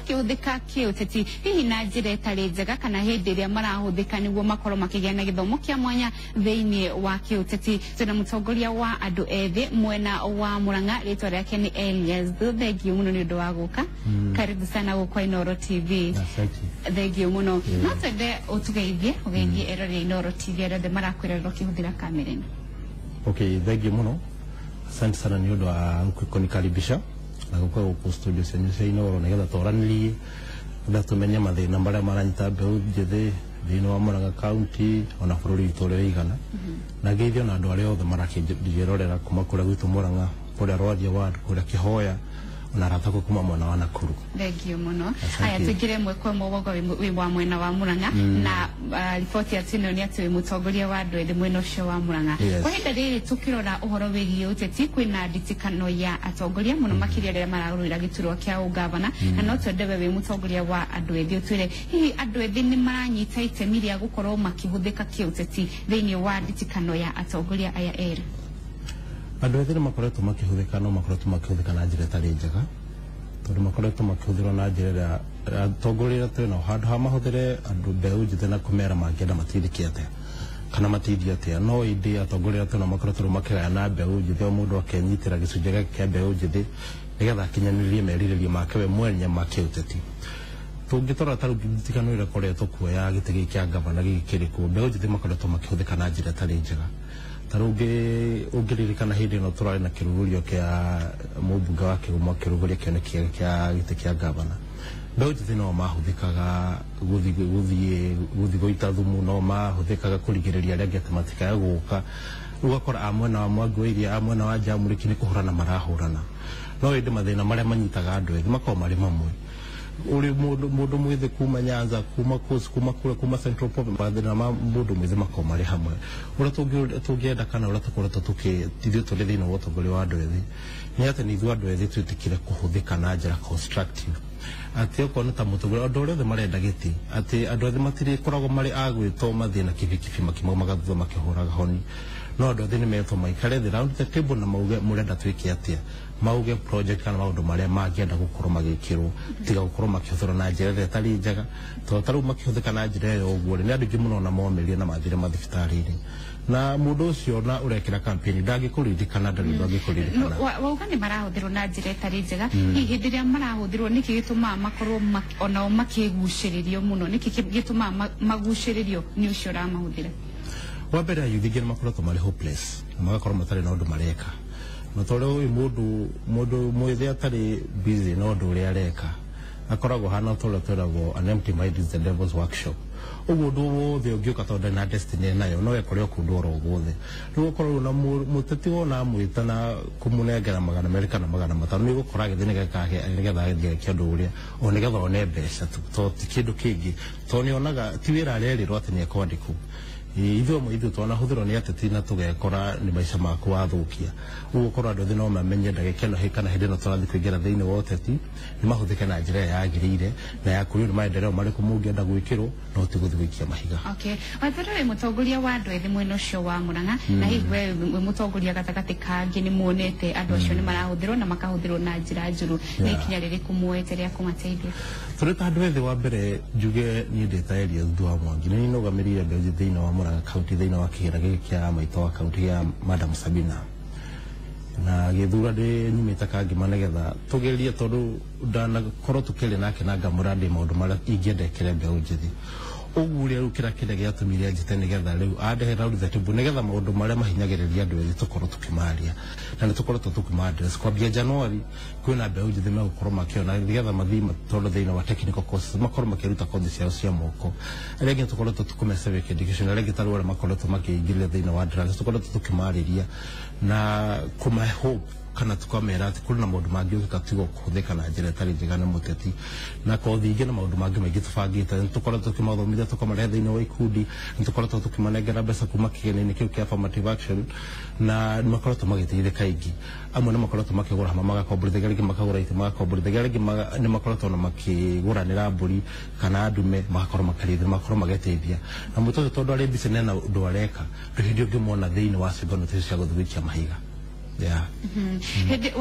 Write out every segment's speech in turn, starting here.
makihuthika kiuteti hihi na njira itari njega kana hindi iria marahuthika niguo makorwo makigĩa na githomo kia mwanya thiini wa kiuteti. Tuna mutongoria wa andu ethi mwena wa Murang'a ritwa riake ni Elias. Thengiũ muno ni undu wa guka. Karibu sana gukwa Inooro TV. Thengiũ muno. No twende utugeithie ugeithie erori Inooro TV arĩa marakwirĩrwo kihuthira kamera ĩno. Okay, thengiũ muno. Asante sana ni undu wa kunikaribisha na gukwa guku studio cenyu cia Inooro nigetha twaranirie na tumenye mathina maria maranyita mbeũ njĩthĩ thiini wa Murang'a County ona bũrũri witũ ũrĩa wĩigana na geithio na andũ arĩa othe marakĩrorera kuma kũrĩa gwitũ Murang'a, kũrĩa Rwathia Ward, kũrĩa Kĩhoya na ratako kuma mwena wa Nakuru. Thengiũ muno. Haya tugire mwekwe mwogo wi wa mwena wa Murang'a na ripoti ya tino ni ati mutongoria wa andu ethi mwena ucio wa Murang'a. Kwa hinda riri tukirora uhoro wigie uteti kwina nditikano ya atongoria muno makiria rĩrĩa mararũĩra gĩturwa kĩa ugavana na no twende we mutongoria wa andu ethi utwire hihi andu ethi ni maranyita itemi rĩa gukorwo makihuthika kiuteti thiini wa nditikano ya atongoria aya eri. Andũ ethĩ makoretwo makihuthika no makoretwo makihuthika na njĩra ĩtarĩ njega tondũ makoretwo makihũthĩrwo na njĩra atongoria twĩna handũ ha mahũthĩre andũ mbeũ njĩthĩ na kũmera mangĩenda mateithĩke atĩa kana mateithie atĩa no ĩndĩ atongoria twĩna makoretwo makĩgayana mbeũ njĩthĩ o mũndũ akenyitĩra gĩcunjĩ gĩake kĩa mbeũ njĩthĩ nĩgetha akinyanĩrie merirĩria make we mwene ma kĩũteti. Tũngĩtora ta rĩu nditikano ĩrĩa ĩkoretwo kuo ya gĩtĩ gĩkĩ kĩa ngavana gĩkĩrĩ kuo mbeũ njĩthĩ makoretwo makĩhũthĩka na njĩra ĩtarĩ njega. Ungiririkana hindi no turari na kirugurio kia mũmbunge wa Kĩgumo kirugurio kĩoneki kia gĩtĩ kĩa ngavana mbeũ njĩthĩ no mahuthikaga guthie goita thumu no mahuthikaga kurigĩrĩria arĩa angĩ matikae gũka ugakora amwena wa Mwangi iria amwena wa Jamũrĩki ni kuhurana marahurana no ĩndĩ mathĩna marĩa manyitaga andũ ethĩ makorwo marĩ mamwe uri mundu mwithi kuma Nyanza kuma Coast kuma Central Province mathina ma mundu mwithi makorwo marĩ hamwe ura tũngĩenda kana ura tũkoretwo tũkĩtithio tũrĩ thĩinĩ wa ũtongoria wa andũ ethĩ nĩ atĩ nĩ ithuĩ andũ ethĩ twĩtĩkire kũhũthĩka na njĩra constructive atĩ okorwo nĩ ta mũtongoria andũ arĩa othe marenda gĩtĩ atĩ andũ ethĩ matirĩkoragwo marĩ agwĩtwo mathiĩ na kibikibi makiumaga thutha makĩhũraga honi no andũ ethĩ nĩ metwo maikare thĩ round the table na mauge mũrenda twĩke atĩa mauge project kana maũndũ marĩa mangĩenda gũkorwo magĩkĩrwo tiga gũkorwo makĩhũthĩrwo na njĩra ĩrĩa ĩtarĩ njega tondũ ta rĩu makĩhũthĩka na njĩra ĩyo ũguo nĩ andũ aingĩ mũno na momerie na mathire mathibitarĩ-inĩ na mũndũ ũcio na ũrekĩra campaign ndangĩkũririkana ndangĩkũririkana wauga nĩ marahũthĩrwo na njĩra ĩtarĩ njega hihi hĩndĩ ĩrĩa marahũthĩrwo nĩkĩ gĩtũmaga makorwo onao makĩgucĩrĩrio mũno nĩkĩ gĩtũmaga magucĩrĩrio nĩ ũcio ũramahũthĩra. Wa mbere ayuthi aingĩ makoretwo marĩ hopeless magakorwo matarĩ na ũndũ mareka na tondũ ũyũ mũndũ mwĩthĩ atarĩ busy na ũndũ ũrĩa areka akoragwo hana ũtũũro twĩragwo an empty mind is the devil's workshop ũguo ũndũ wothe ũngĩũka tondũ na destiny nayo no ekore kũndũ oro guothe rĩu ũkorwo na mũteti wona mwĩta na kũmũnengera magana merĩ kana magana matano nĩ gũkora gĩthĩ nĩgetha agĩthiĩ kĩndũ ũrĩa o nĩgetha one mbeca tondũ ti kĩndũ kĩngĩ tondũ nĩonaga ti wĩra arerĩrwo atĩ nĩ ekwandĩkwo ithuĩ twanahũthĩrwo nĩ ateti na tũgekora nĩ maica maku wathũkia ũguo korwo andũ ethĩ no mamenye ndagĩka ĩno kana hĩndĩ ĩno tũrathiĩ kũingĩra thĩinĩ wa ũteti nĩ mahũthĩke na njĩra ĩrĩa yagĩrĩire na ya kũrĩo nĩ maendeleo marĩkũ mũngĩenda gwĩkĩrwo no ti gũthiĩ gũikia mahiga. Okay, wathĩrwo wĩ mũtongoria wa andũ ethĩ mwena ũcio wa Murang'a na hihi we wĩ mũtongoria gatagatĩ kangĩ nĩ muonete andũ acio nĩ marahũthĩrwo na makahũthĩrwo na njĩra njũru nĩ ikinya rĩrĩkũ muoete rĩa kũmateithia? Tũrĩ ta andũ ethĩ wa mbere njuge niĩ ndĩ ta Elias wa Mwangi nĩ nũgamĩrĩire mbeũ njĩthĩ thĩinĩ wa Murang'a County thĩinĩ wa kĩgĩna gĩkĩ kĩa maitho wa kaunti ya Madam Sabina na gĩthura ndĩ nyumĩte Kangima nĩgetha tũgerie tondũ ndanakorwo tũkĩrĩ nake na ngamũra ndĩ maũndũ marĩa ingĩenda ekĩre mbeũ njĩthĩ ũguo rĩu kĩrĩa gĩatũmire njĩte nĩgetha rĩu andehe round the table nĩgetha maũndũ marĩa mahinyagĩrĩria andũ ethĩ tũkorwo tũkĩmaria na nĩ tũkoretwo tũkĩma-address kwambia January kwĩna mbeũ njĩthĩ megũkorwo makĩona nĩgetha mathiĩ tondũ thĩinĩ wa technical courses makorwo makĩruta kothi ciao cia moko arĩa angĩ tũkoretwo tũkũme civic education arĩa angĩ tarĩ arĩa makoretwo makĩingĩrĩra thĩinĩ wa drugs tũkoretwo tũkĩmarĩria na kũmahe hope kana tukamera ati kuri na maundu mangi ukatigo kuhuthika na njira itari njega na muteti na kothi ingi na maundu mangi maingi tubangite tukoretwo tukimathomithia tukamarehera thiini wa ikundi tukoretwo tukimanengera mbeca kuma kĩgĩna-inĩ kĩu kĩa affirmative action na makoretwo magĩteithĩka ingi amwe nĩ makoretwo makĩgũra hama magakomborithia rĩngĩ makagũra iti magakomborithia rĩngĩ nĩ makoretwo na makĩgũranĩra mbũri kana ndume magakorwo makarĩithia magakorwo magĩteithia na mũtũtũ tondũ arĩ mbica na ũndũ areka hĩndĩ ũngĩmwona thĩinĩ wa cingano cia gũthũkia mahiga yeah hede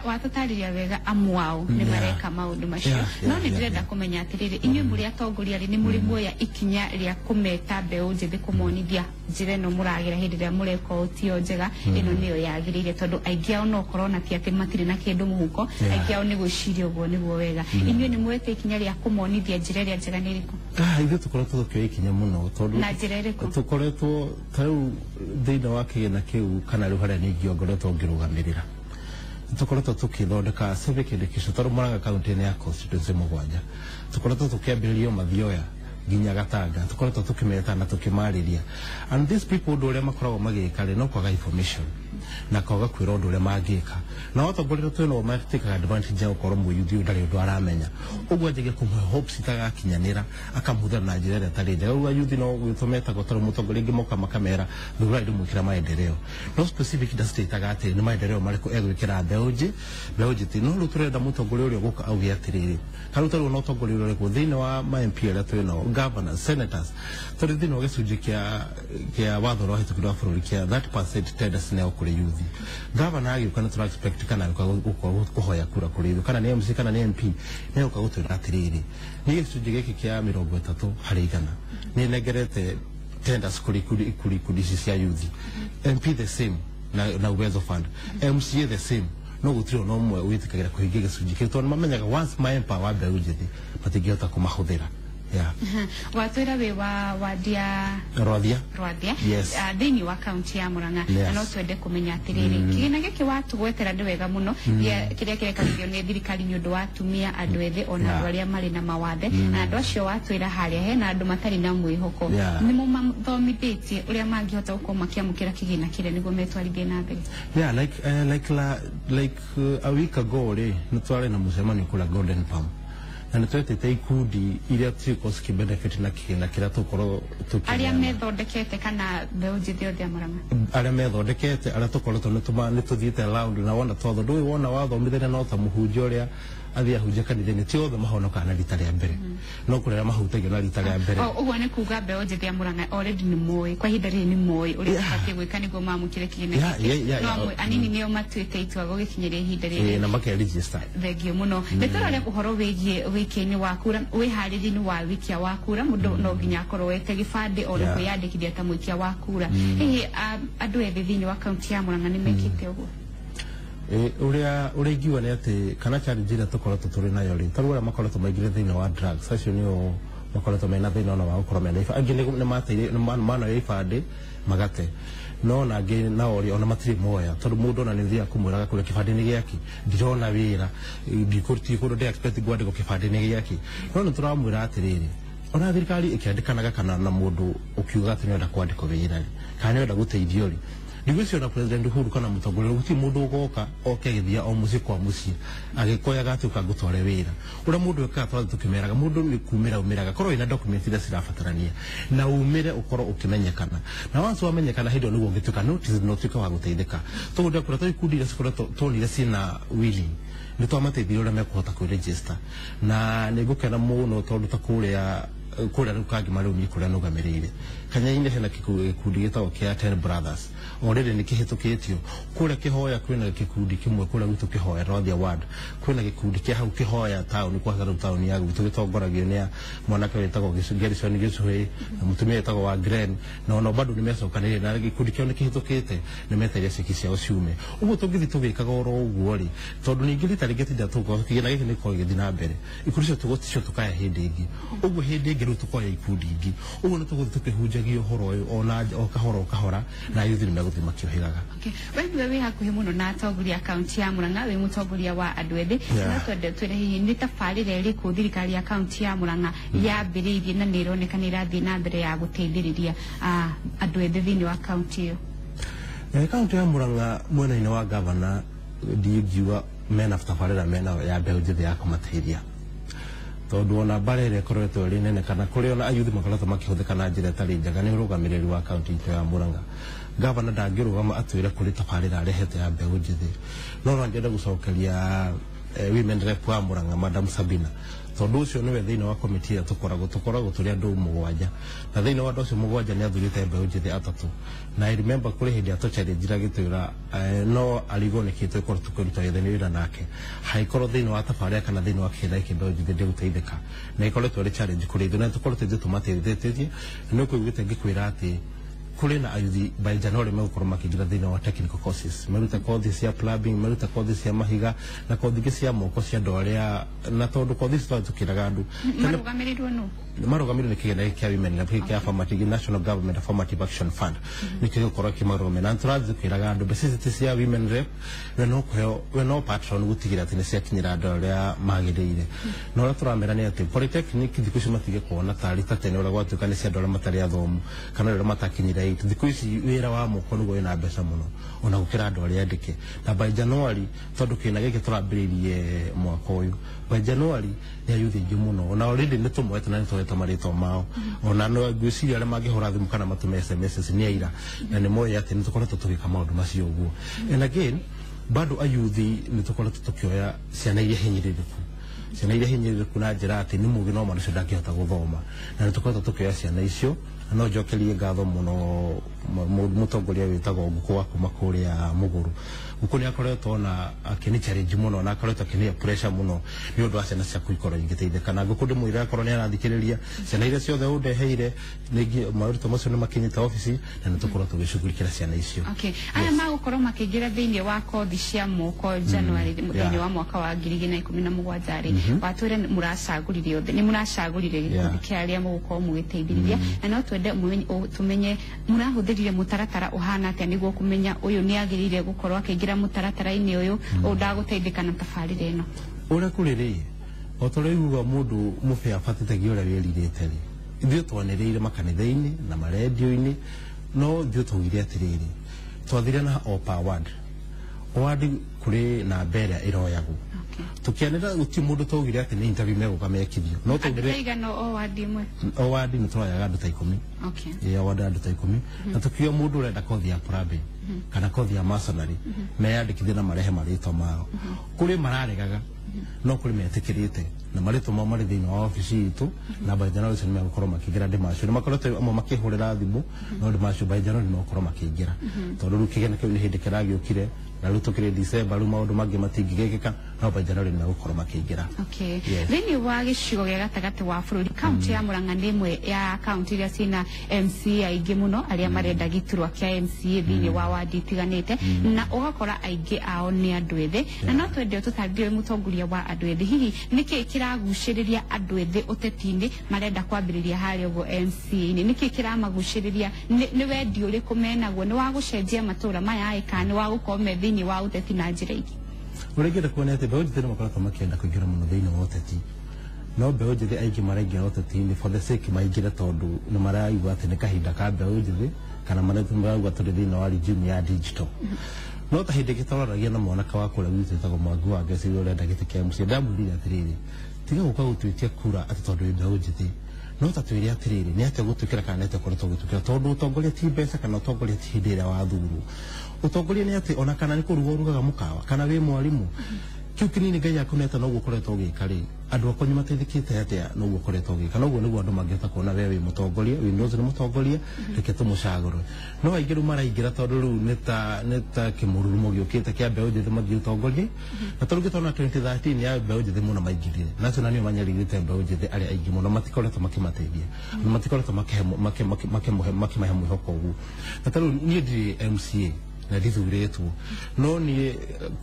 watutariria wega amwao ni mareka maundu macio no ni ndirenda kumenya atiriri inyuĩ muri atongoria ri ni muri muoya ikinya ria kumeta mbeu njithi kumonithia njire no muragira hindi ria mureka utio njega ino niyo yagirire tondu aingi ao no korona ti ati matiri na kindu muhuko aingi ao ni gwiciria uguo niguo wega inyuĩ ni mwete ikinya ria kumonithia njire ria njega ni riku ithu tukoretwo tukioya ikinya muno tondu na njira iriku tukoretwo tariu thiini wa kigina kiu kana riu haria ningi ongoretwo ngirugamirira tukoretwo tukithondeka civic education tondu Murang'a county ni ya constituency 7 tukoretwo tukiambiririo mathioya ginya Gatanga tukoretwo tukimeta na tukimariria and these people do makoragwo magika no kwaga information na kwaga kwira undu uria mangika na watongoria twino matikaga advantage ya ukorwo muyuthi ndari undu aramenya ugwo njege kumwe hopes itagakinyanira akamutha na njira ria tari njega ugwo yuthi no gwitometa gotaro mutongoria ngimoka makamera thura ndi mwikira maendeleo no specific ndasitaga ati ni maendeleo mariko egwikira mbeunji ti no ruturenda mutongoria uria guka augi atiriri karutaro no mutongoria uria ku thiini wa MP ria twino governors senators tori thiini wa gicunji kia watho ro hitukirwa bururi kia 30% tenders ne okuri yuthi governor agiuka na tura expect kana kuhoya kura kuri kana ni MC kana ni MP ne ukagutwira atiriri ni gicunji giki kia 30 hari igana ni negerete tenders kuri cia yuthi MP the same na uwezo fund MCA the same no gutiro no mwe witikagira kuhingia gicunji kiu tondu mamenyaga once my empower wa mbeu njithi matingihota kumahuthira yeah watwira we wa dia Rwathia yes thiini wa county ya Murang'a no twende kumenya atiriri kigina giki watugwetera ndi wega muno kiria kirekagio ni thirikari ni undu wa atumia andu ethi ona andu aria mari na mawathe na andu acio watwira haria hena andu matari na mwihoko ni mu mathomithitie uria mangihota gukoma makiamukira kigina kire niguo metwarithie na mbere yeah like a week ago ni twari na mucemanio kula Golden Palm na nitwetete ikundi iria tuko benefit na kigina kira tukoro aria methondekete kana mbeu njithi othe Murang'a aria methondekete aria tukoro ni tuthiite round na wona totho ndui wona wathomithania no ta muhunjia uria athia hunjia kanitha-ini ti othe mahonoka na rita ria mbere no kurera mahutagio na rita ria mbere ugwo ni kuga mbeu njithi Murang'a already ni moi kwa ihinda riri ni moi uria bati gwika niguo mamukire kigina no anini nio matuite itua gugikinyiria ihinda riri na make register thengio muno nituraria uhoro wigie wiki-ini wa kura wihariri-ini wa wikia wa kura mundu no nginya akorwo wete gibande o kwiyandikithia ta mwikia wa kura hihi andu ethi thiini wa kaunti ya Murang'a ni mekite uguo uria ingiuga ni ati kana challenge ira tukoretwo turi nayo ri taru uria makoretwo maigire thiini wa drugs acio nio makoretwo mena thina ona wa gukorwo mena angi ni mateire mana ibande magate no na ngi na ori ona matiri moya tondu mundu ona ni thia kumuraga kure kibande-ini giaki ndirona wira ndikurti kundu ndi expect gwande go kibande-ini giaki no ni turamwira atiriri ona thirikari ikiandikanaga kana na mundu ukiuga ati nenda kwandikwo wira kana nenda guteithio ri ndigwicio na president Uhuru kana mutongoria guti mundu ugoka oke githia o muci kwa muci agikoya gatuka gutware wira ura mundu eka twa tukimeraga mundu ni umiraga korwo ina document ira cirabatarania na umire ukoro ukimenyekana na once wamenyekana hindo niguo ngituka notice no tuka wa guteithika tugundi kura twa ikundi ira cikora tonire cina willing ni twamateithia uria mekuhota kwiregister na nigukena muno tondu ta kuria rukangi marumi kuria nugamirire Kanya-ini hena gikundi gitagwo kia 10 brothers already ni kihitukitio kuria kihoya kwina gikundi kimwe kuria gwitu kihoya Rwathia ward kwina gikundi kia hau kihoya town kwa garu town ya gwitu gitongoragio ni mwanake wetagwo Gerson Gicui na mutumia wetagwo wa Gren na ono bado nimecokanire na gikundi kio ni kihitukite nimeteria ciki cia uciume uguo tungithi tugikaga oro uguo ri tondu ningi ritari getinda tuko kigina giki niko githina mbere ikundi cio tugoticio tukaya hindi ingi uguo hindi ingi riu tukoya ikundi ingi uguo ni tuguthi tukihunjagia uhoro uyu ona kahora na yuthi ni meguthi makiohigaga wewe we hakuhi muno na atongoria kaunti ya Murang'a we mutongoria wa andu ethi na twende twire hihi ni tabarire iriku thirikari ya kaunti ya Murang'a yambiriirie na ni ironeka ni irathii na mbere ya guteithiriria andu ethi thiini wa kaunti iyo kaunti ya Murang'a mwena-ini wa governor ndiingiuga mena tabarira mena ya mbeu njithi ya kumateithia tondu ona barere koretwo ri nene kana kuri ona ayuthi makoretwo makihuthika na njira tari njega ni urugamiriri wa kaunti itu ya Murang'a governor ndangirugama atwire kuri tabarira arehete ya mbeu njithi no ngenda gucokeria women rep wa Murang'a Madam Sabina tondu ucio niwe thiini wa komiti ya tukoragwo turi andu mugwanja na thiini wa andu mugwanja ni athurite mbeũ njithi atatu na I remember kuri hindi atu challenge ra gitwira no aligonekite ko tukiruta yethani wira nake haikorwo thiini wa tafaria kana thiini wa kihenda iki mbeũ njithi ndiguteithika na ikoretwo ri challenge kuri ithu na tukoretwo ithu tumateithĩtie no kwigwite ngikwira ati kuri na ayuthi by January megukorwo makingira thiini wa technical courses meruta courses cia plumbing meruta courses cia mahiga na courses cia moko cia andu aria na tondu courses tukiraga andu marugamirirwo no marugamirirwo ni kigena kia women na kia affirmative National Government Affirmative Action Fund ni kigokora kimarugame na turazi tukiraga andu besite cia women rep we no patron gutigira ati ni cia kinyira andu aria magirire no turamera ni ati polytechnic thikuci matige kuona tari tatene ura gwatuka ni cia andu aria matari athomu kana ura matakinyira thiku ici wira wa moko nugo ina mbeca muno ona gukira andu aria andike na by January tondu kina giki turambiririe mwaka uyu by January ni ayuthi ingi muno ona already ni tumwete na nitweta marito mao ona no ngwiciria aria mangihora thimu kana matume SMS ni aira na ni moya ati nitukoretwo tugika maundu macio uguo and again bado ayuthi nitukoretwo tukioya ciana iria hinyiririku na njira ati ni mugi no mwana cio ndangihota guthoma na nitukoretwo tukioya ciana icio no njokerie ngatho muno mutongoria witagwo Nguku wa kuma kuria Muguru Nguku ni akoretwo na akini challenge muno na akoretwo akini pressure muno ni undu wa ciana cia kuikora ingiteithika na Nguku ndimwira akorwo ni arathikiriria ciana iria ciothe undeheire ningi maruto macio ni makinyita office na nitukorwo tugicugurikira ciana icio aya magukorwo makingira thiini wa kothi cia moko January thiini wa mwaka wa 2017 watwire muracagurire othe ni muracagurire gikundi kia aria mugukorwo mugiteithiriria na no twende tumenye murahuthirie mutaratara uhana atia niguo kumenya uyu ni agirire gukorwo akingira mutaratara-ini uyu undaguteithika na tafarire ino ura kuriri otoreuga mundu mufe afatite giora wiririte ri ithuĩ twanĩrĩire makanitha-inĩ na marendio-inĩ no ithuĩ twaugire atĩrĩrĩ twathire na OPA award kuri na mbere iroyagwo tukianira uti mundu twaugire ati ni interview meguka mekithio no twaugire igano award ni twayaga andu ta 10 award andu ta 10 na tukiwa mundu urenda kothi ya plumbing kana kothi ya masonry meyandikithie na marehe marito mao kuri mararegaga no kuri metikirite na marito mao mari thiini wa office itu na by January ni megukorwo makingira ndimacio ni makoretwo amwe makihurira thimu no ndimacio by January no gukorwo makingira tondu ru kigena kiu ni hindi kiragiukire na ru tukire December ru maundu mangi matingigekeka no by January ni megukorwo makingira thiini wa gicigo gia gatagati wa bururi county ya Murang'a ni imwe ya county iria cina MC aingi muno aria marenda giturwa kia MC thiini wa wadi itiganite na ugakora aingi ao ni andu ethi na no twende tutambie mutongoria wa andu ethi hihi niki kiraguciriria andu ethi uteti-ini marenda kwambiriria hari ugo MC-ini niki kiramaguciriria ni wendi uriku menaguo ni wa gucenjia matura maya ikani wa gukome thiini wa uteti na njira ingi urengera kuona ati mbeũ njĩthĩ makoretwo makienda kuingira muno thiini wa uteti no mbeũ njĩthĩ aingi maraingira uteti-ini for the sake maingire tondu ni maraigua ati ni kahinda ka mbeũ njĩthĩ kana maraigua turi thiini wa regime ya digital no ta hindi gitororagia na mwanaka wa kura gwitũ etagwo Mwangi wa Ngeci ũrĩa urenda gĩtĩ kĩa mũciĩ ndamwĩrire atĩrĩrĩ tiga gũka gũtuĩtia kura ati tondu mbeũ njĩthĩ no ta twĩre atĩrĩrĩ ni atia gũtuĩkĩra kana nete koretwo gũtuĩkĩra tondu ũtongoria ti mbeca kana ũtongoria ti hĩndĩ ĩrĩa wathurwo utongoria ni ati ona kana ni kuruga urugaga mukawa kana wi mwarimu kiu kinini Ngai akuneta no gukoretwo ugika ri andu akonyu mateithikite atia no gukoretwo ugika no guo niguo andu mangihota kuona we wi mutongoria wi ndozi ni mutongoria reke tumucagurwe no aingiru maraingira tondu riu neta kimururumo giukite kia mbeũ njĩthĩ mathiĩ utongoria na tondu gitona 2013 ya mbeũ njĩthĩ muno maingirire nacio nanio manyarigite mbeũ njĩthĩ aria aingi muno matikoretwo makimateithia matikoretwo makimahe mwihoko uguo na tondu nie ndi MCA na dithuretwo no ni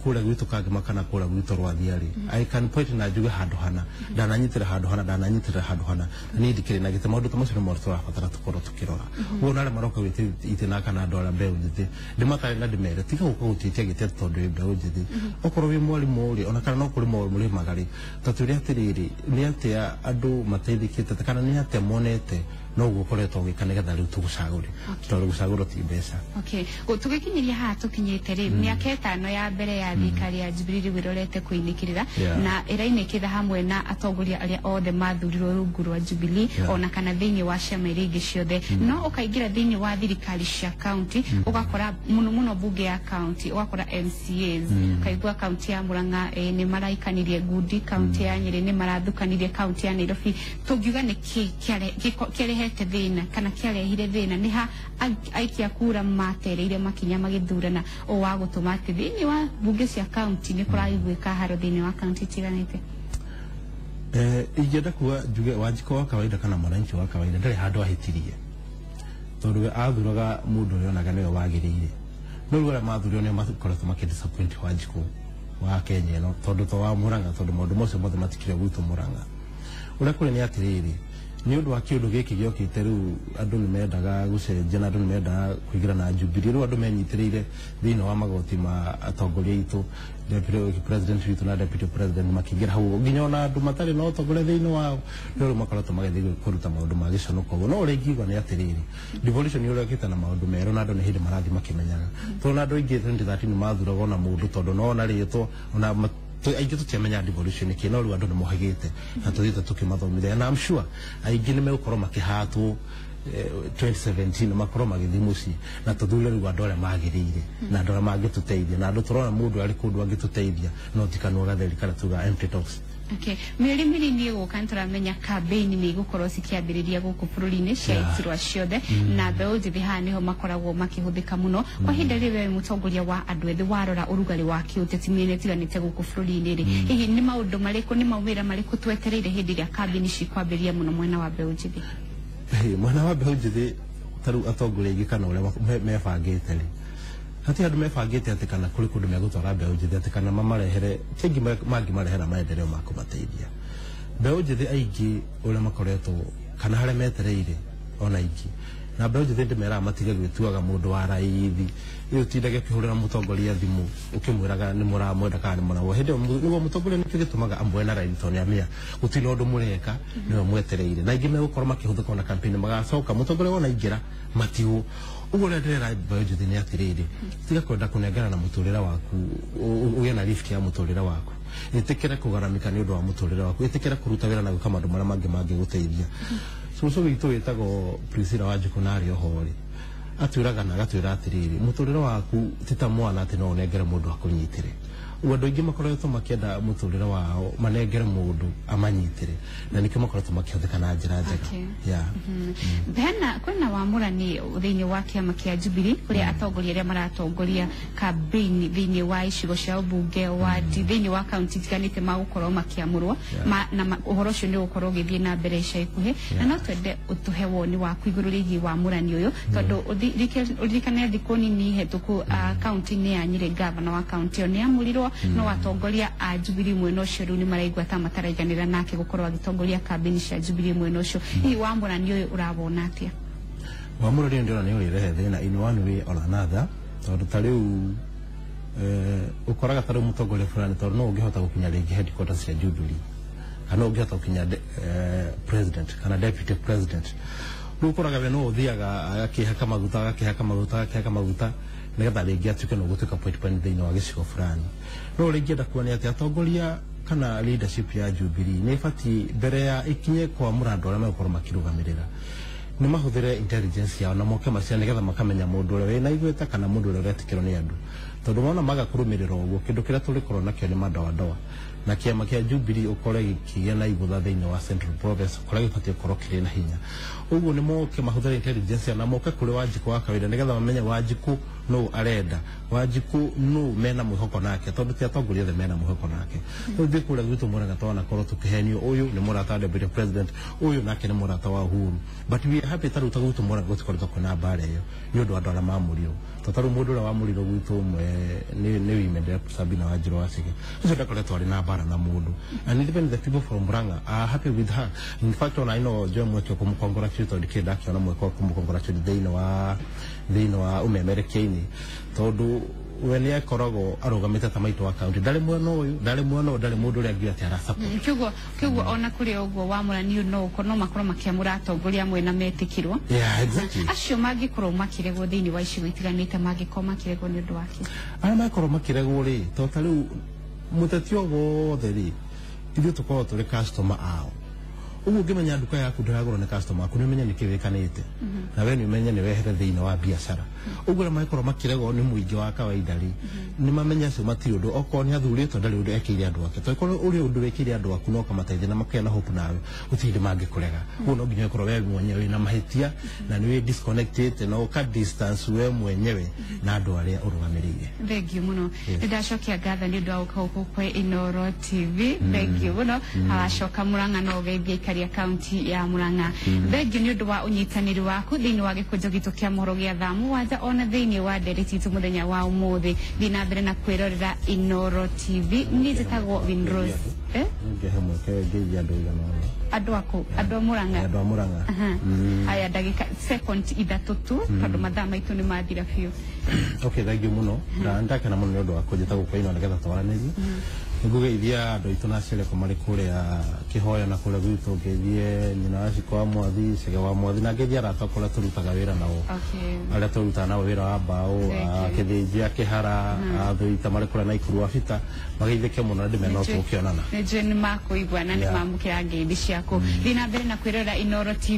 kura gwitu kagima kana kura gwitu rwathiari I can point na njuge handu hana ndananyitira handu hana ni ndikire na gite maundu tamacio mo turabatara tukorwo tukirora wona ara maroka wite itina kana andu ara mbeũ njĩthĩ ndimatari na ndimere tiga guka gutitia gite tondu mbeũ njĩthĩ okorwo wi mwarimu uri ona kana no kuri muri magari taturi atiriri ni atia andu mateithikite kana ni atia monete no gukoretwo gikane getha riu tugucagure tondå gucagurwo ti mbeca. Okay, tugikinyiria haha tukinyite ri miaka 5 ya mbere ya thirikari ya Jubilee wirorete kuinikirira na irainekira hamwe na atongoria aria othe mathurirwo rungu rwa Jubilee ona kana thiini wa ciama iria ingi ciothe no ukaingira thiini wa thirikari cia county ugakora muno bunge ya county ugakora MCAs ukaigua county ya Murang'a ni maraikanirie ngundi, county ya Nyeri ni marathukanirie, county ya Nairobi tugiuga ni kiarehete thina kana kiarehire thina ni ha aikia kura matereire makinya magithurana o wa gutuma ati thiini wa bunge cia county ni kuraiguika haro thiini wa county tiganite. Ingenda kuwa njuge Wanjiko wa kawaida kana mwananchi wa kawaida ndari handu ahitirie tondu athuraga mundu uria onaga niwe wagiriire no rugora mathurio ni makoretwo makidisappoint Wanjiko wa Kenya no tondu to wa Murang'a tondu maundu mocio mothe matikire gwitu Murang'a uria kuri ni atiriri ni undu wa kiundu giki giokite riu andu ni mendaga gucenjia na andu ni mendaga kuigira na Jubilee riu andu menyitiriire thiini wa magoti ma atongoria itu deputy president witu na deputy president makingira hau nginya ona andu matari no atongoria thiini wao riu makoretwo magithii kuruta maundu ma giconoka no uria ingiuga ni atiriri devolution uria kita na maundu meru na andu ni hindi marathi makimenyaga to na andu ingi 2013 mathuraga ona mundu tondu no ona ritwo ona aingĩ tũtiamenya devolution kĩ no rĩu andũ nĩ mohagĩte na tũthiĩte tũkĩmathomithia na I'm sure aingĩ nĩ megũkorwo makĩhatwo 2017 makorwo magĩthiĩ mũciĩ na tũthure rĩu andũ arĩa magĩrĩire na andũ arĩa mangĩtũteithia na andũ tũrona mũndũ arĩ kũndũ angĩtũteithia no tikanu gatheri kana tuga empty talks. Okay, mĩeri mĩnini ĩgũka nĩtũramenya campaign nĩ igũkorwo cikĩambĩrĩria gũkũ bũrũri-inĩ cia iturwa ciothe na mbeũ njĩthĩ haha nĩho makoragwo makĩhũthĩka mũno kwa ihinda rĩrĩ we mũtongoria wa andũ ethĩ warora ũrugarĩ wa kĩũteti mĩena ĩtiganĩte gũkũ bũrũri-inĩ rĩ hihi nĩ maũndũ marĩkũ nĩ maumĩrĩra marĩkũ twetereire hĩndĩ ĩrĩa campaign cikwambĩrĩria mũno mwena wa mbeũ njĩthĩ? Mwena wa mbeũ njĩthĩ tarĩu atongoria aingĩ kana ũrĩa mebangĩte rĩ hati andu mebangite ati kana kuri kundu megutwara mbeũ njĩthĩ ati kana mamarehere kingi marehera maendeleo ma kumateithia mbeũ njĩthĩ aingĩ uria makoretwo kana haria metereire ona aingĩ na mbeũ njĩthĩ ndimera matige gwĩtuaga mundu wa raithi iyo tindage kihurira mutongoria thimu ukimwiraga ni muramwenda kana ni muramwo hindi nigo mutongoria ni kigitumaga amwe na raithi toni amia gutino undu mureka niwe mwetereire na ingi megukora makihuthuka na campaign magacoka mutongoria wona ingira matigu ugore ndera mbeũ njĩthĩ ni atiriri tiga kwenda kunengera na muturira waku uye na lift ya muturira waku itikira kugaramika ni undu wa muturira waku itikira kuruta wira na gwika maundu maria mangi guteithia so witu witagwo Priscilla Wanjiko na ari ohori atwiraga na agatwira atiriri muturira waku tita mwana ati no unengere mundu akunyitire andu aingi makoretwo makienda muturira wao manengere mundu amanyitire na nikio makoretwo makihuthika na njira njega bena kwena wamurani thiini wa kiama kia Jubilee kuria atongoria aria maratongoria campaign thiini wa icigo cia ubunge wa thiini wa county tiganite magukorwo makiamurwo na uhoro ucio ni ukorwo githie na mbere ica ikuhi na no twende utuhe woni waku iguru rigi wa murani uyu tondu urikane thiku nini hetuku county ni ya Nyeri governor wa county ni amurirwo no atongoria a Jubilee mwena ucio riu ni maraigua ta mataraiganira nake gukorwo agitongoria campaign cia Jubilee mwena ucio hihi wamurani uyu urabona atia? Wamurani ndio ni urirehe thina in one way or another tondu tariu ukoraga tariu mutongoria fulani tondu no ungihota gukinya ringi headquarters cia Jubilee kana ungihota gukinya president kana deputy president ukoraga we no uthiaga agakihaka maguta nigetha ringi atuike no gutuika point thiini wa gicigo fulani no ringi enda kuona ati atongoria kana leadership ya Jubilee ni bati mbere ya ikinye kwa murando aria megukorwo makirugamirira ni mahuthire intelligence yao na moke macia nigetha makamenya mundu uria wina igweta kana mundu uria uretikirwo ni andu tondu mona maga kurumirira uguo kindu kiria turikorwo nakio ni madoa na kiama kia Jubilee ukore gikigia na igutha thiini wa Central Province ukore gibati ukorwo kiri na hinya uguo ni moke mahuthire intelligence na moke kuri Wanjiko wa kawaida nigetha mamenye Wanjiko no arenda Wanjiko no mena mwihoko nake tondu ti atongoria the mena mwihoko nake ndi kure gwitu Murang'a twana korwo tukihenio uyu ni murata deputy president uyu nake ni murata wa Uhuru but we happy taru gwitu Murang'a gutikorwo kuna bare iyo ni undu andu aria mamurio totaru mundu uria wamuriro gwitu ni wimende Sabina Wanjiru Wasike ucio ndakoretwo ari na bara na mundu and even the people from Murang'a are happy with her. In fact I know Joe Mweke kumcongratulate tondu kindakiona mweko kumcongratulate thiini wa umemerekeini tondu we ni akorogo arugamite ta maito wa county ndari mweno uyu ndari mweno ndari mundu uri angira ati ara support kiguo ona kuri uguo Wamura ni no kono makoro makiamura atongoria mwena metikirwo exactly acio mangikorwo makiregwo thiini wa icigo itiganite mangikorwo makiregwo ni undu wake ara makorwo makiregwo ri to ta riu muteti ogothe ri ithuĩ tukorwo tũrĩ customer ao ũguo ũngĩmenya nduka yaku ndĩragũrwo nĩ customer aku nĩũmenye nĩkĩwĩkanĩte na we nĩũmenye nĩwehere thĩinĩ wa biacara ũguo arĩa makorwo makĩregwo nĩ mũingĩ wa kawaida rĩ nĩmamenya acio matirĩ ũndũ okorwo nĩ athurĩtwo ndarĩ ũndũ ekĩire andũ ake tondũ ũrĩ ũndũ wĩkĩire andũ aku no ũkamateithia na makĩgĩa na hope nawe gũtirĩ hĩndĩ mangĩkũrega ũguo no nginya ũkorwo we mwenyewe na mahĩtia na nĩwĩ disconnected na ũka distance we mwenyewe na andũ arĩa ũrũgamĩrĩire. Thengiũ mũno nĩndacokia ngatho nĩ ũndũ wa gũka gũkũ kwĩ Inooro TV thengiũ mũno agacoka Murang'a no ũgeithie aikari a kaunti ya Murang'a thengiũ nĩ ũndũ wa ũnyitanĩri waku thĩinĩ wa gĩkũnjo gitũ kĩa mohoro gĩa thaa mũgwanja ona thĩinĩ wa ndereti itũ mũthenya wa ũmũthĩ thiĩ na mbere na kwĩrorera Inooro TV niĩ njĩtagwo Winrose andũ aku andũ a Murang'a aya ndagĩka second ithatũ tu tondũ mathaa maitũ nĩ mathira biũ. Okay, thank you muno na ndakena muno nĩ ũndũ wa kũnjĩta gũkũ ino nĩgetha twaranĩrie nĩngũgeithia andũ aitũ na aciari akwa marĩ kũrĩa kĩhoya na kũrĩa gwitũ ngeithie nyina wa Ciko wa Mwathi Cege wa Mwathi na ngeithia arata akwa arĩa tũrutaga wĩra nao arĩa tũrutaga nao wĩra wa mbaũ Kĩthĩnjia Kĩhara athũita marĩ kũrĩa Naikuru wa Bita mageithĩke mũno na ndĩmena no tũkĩonana. Nĩ njũĩ nĩ makũigua na nĩ mamũkĩra ngeithi ciaku thiĩ na mbere na kwĩrorera Inooro TV.